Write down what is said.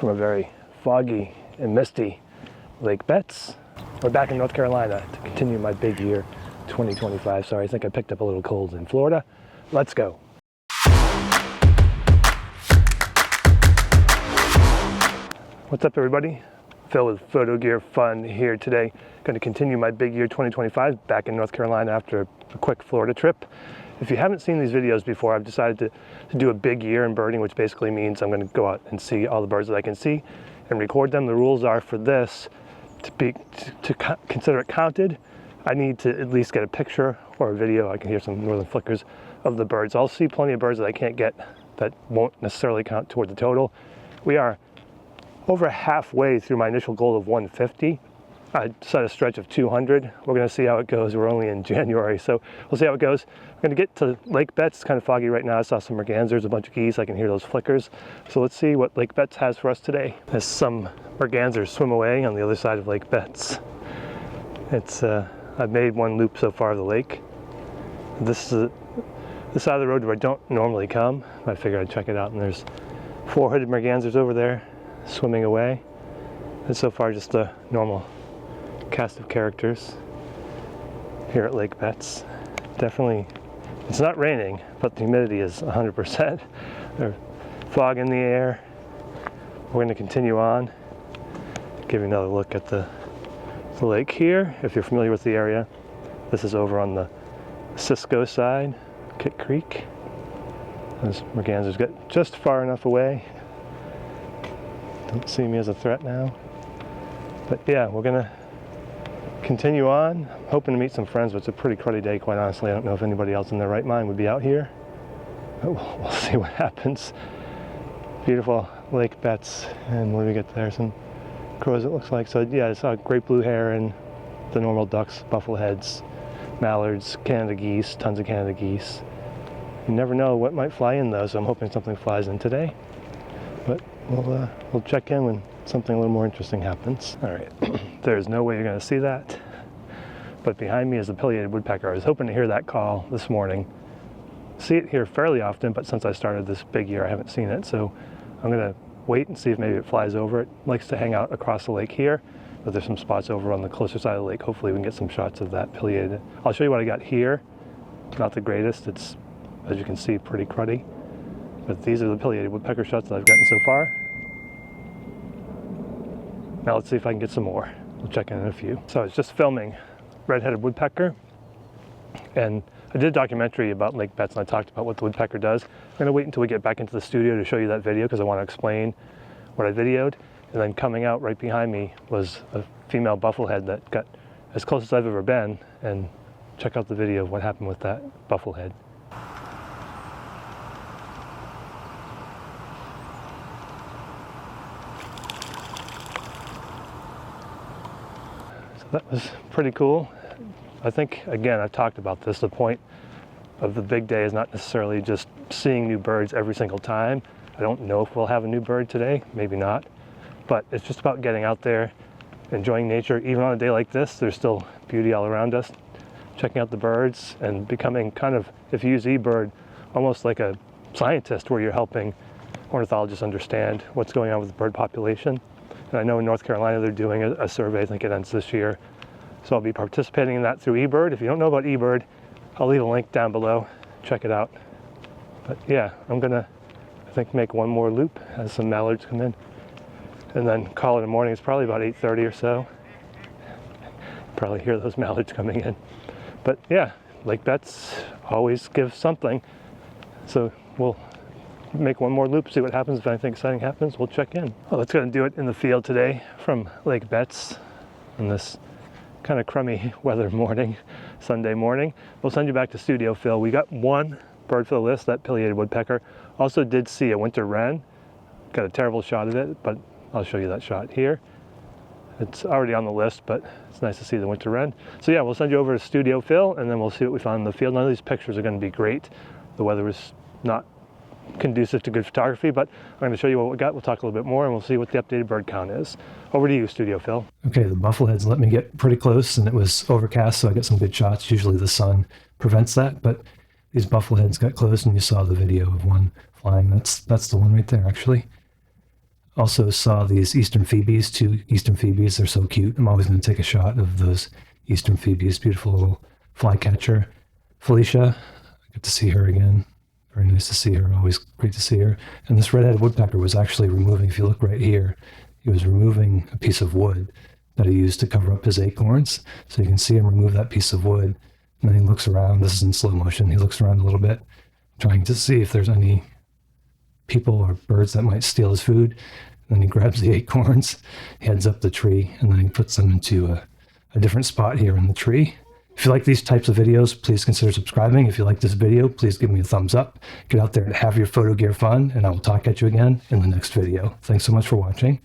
from a very foggy and misty Lake Betz. We're back in North Carolina to continue my big year 2025. Sorry, I think I picked up a little cold in Florida. Let's go. What's up, everybody? Phil with Photo Gear Fun here today. Going to continue my big year 2025 back in North Carolina after a quick Florida trip. If you haven't seen these videos before, I've decided to do a big year in birding, which basically means I'm going to go out and see all the birds that I can see and record them. The rules are for this, to consider it counted, I need to at least get a picture or a video. I can hear some northern flickers of the birds. I'll see plenty of birds that I can't get that won't necessarily count toward the total. We are over halfway through my initial goal of 150. I set a stretch of 200. We're going to see how it goes. We're only in January, so we'll see how it goes. I'm going to get to Lake Betz. It's kind of foggy right now. I saw some mergansers, a bunch of geese. I can hear those flickers. So let's see what Lake Betz has for us today. As some mergansers swim away on the other side of Lake Betz. I've made one loop so far of the lake. This is the side of the road where I don't normally come. I figured I'd check it out, and there's 4 hooded mergansers over there swimming away. And so far just a normal cast of characters here at Lake Betz. Definitely, it's not raining, but the humidity is 100%. There's fog in the air. We're going to continue on. Give you another look at the lake here. If you're familiar with the area, this is over on the Cisco side, Kit Creek. Those mergansers get just far enough away. Don't see me as a threat now. But yeah, we're going to continue on. I'm hoping to meet some friends, but it's a pretty cruddy day, quite honestly. I don't know if anybody else in their right mind would be out here. But we'll see what happens. Beautiful Lake Betz, and when we get there, some crows it looks like. So yeah, I saw great blue heron, the normal ducks, buffleheads, mallards, Canada geese, tons of Canada geese. You never know what might fly in though, so I'm hoping something flies in today. But we'll check in when something a little more interesting happens. All right, there's no way you're going to see that, but behind me is the pileated woodpecker. I was hoping to hear that call this morning. See it here fairly often, but since I started this big year, I haven't seen it. So I'm going to wait and see if maybe it flies over. It likes to hang out across the lake here, but there's some spots over on the closer side of the lake. Hopefully we can get some shots of that pileated. I'll show you what I got here. Not the greatest. It's, as you can see, pretty cruddy. But these are the pileated woodpecker shots that I've gotten so far. Now let's see if I can get some more. We'll check in a few. So I was just filming red-headed woodpecker, and I did a documentary about Lake Betz, and I talked about what the woodpecker does. I'm going to wait until we get back into the studio to show you that video because I want to explain what I videoed. And then coming out right behind me was a female bufflehead that got as close as I've ever been, and check out the video of what happened with that bufflehead. That was pretty cool. I think, again, I've talked about this, the point of the big day is not necessarily just seeing new birds every single time. I don't know if we'll have a new bird today, maybe not, but it's just about getting out there, enjoying nature. Even on a day like this, there's still beauty all around us. Checking out the birds and becoming kind of, if you use eBird, almost like a scientist where you're helping ornithologists understand what's going on with the bird population. And I know in North Carolina they're doing a survey, I think it ends this year. So I'll be participating in that through eBird. If you don't know about eBird, I'll leave a link down below. Check it out. But yeah, I'm gonna, I think, make one more loop as some mallards come in. And then call it in the morning. It's probably about 8:30 or so. Probably hear those mallards coming in. But yeah, Lake Betz always gives something. So we'll make one more loop, see what happens. If anything exciting happens, we'll check in. Well, that's going to do it in the field today from Lake Betz on this kind of crummy weather morning, Sunday morning. We'll send you back to Studio Phil. We got one bird for the list, that pileated woodpecker. Also did see a winter wren. Got a terrible shot of it, but I'll show you that shot here. It's already on the list, but it's nice to see the winter wren. So yeah, we'll send you over to Studio Phil, and then we'll see what we found in the field. None of these pictures are going to be great. The weather was not conducive to good photography, but I'm going to show you what we got. We'll talk a little bit more, and we'll see what the updated bird count is. Over to you, Studio Phil. Okay, the buffleheads let me get pretty close, and it was overcast, so I got some good shots. Usually the sun prevents that, but these buffleheads got close, and you saw the video of one flying. That's the one right there, actually. Also saw these eastern phoebes, 2 eastern phoebes. They're so cute. I'm always going to take a shot of those eastern phoebes. Beautiful little flycatcher. Felicia, good to see her again. Very nice to see her. Always great to see her. And this red-headed woodpecker was actually removing, if you look right here, he was removing a piece of wood that he used to cover up his acorns. So you can see him remove that piece of wood. And then he looks around. This is in slow motion. He looks around a little bit, trying to see if there's any people or birds that might steal his food. And then he grabs the acorns, heads up the tree, and then he puts them into a different spot here in the tree. If you like these types of videos, please consider subscribing. If you like this video, please give me a thumbs up. Get out there and have your photo gear fun, and I will talk at you again in the next video. Thanks so much for watching.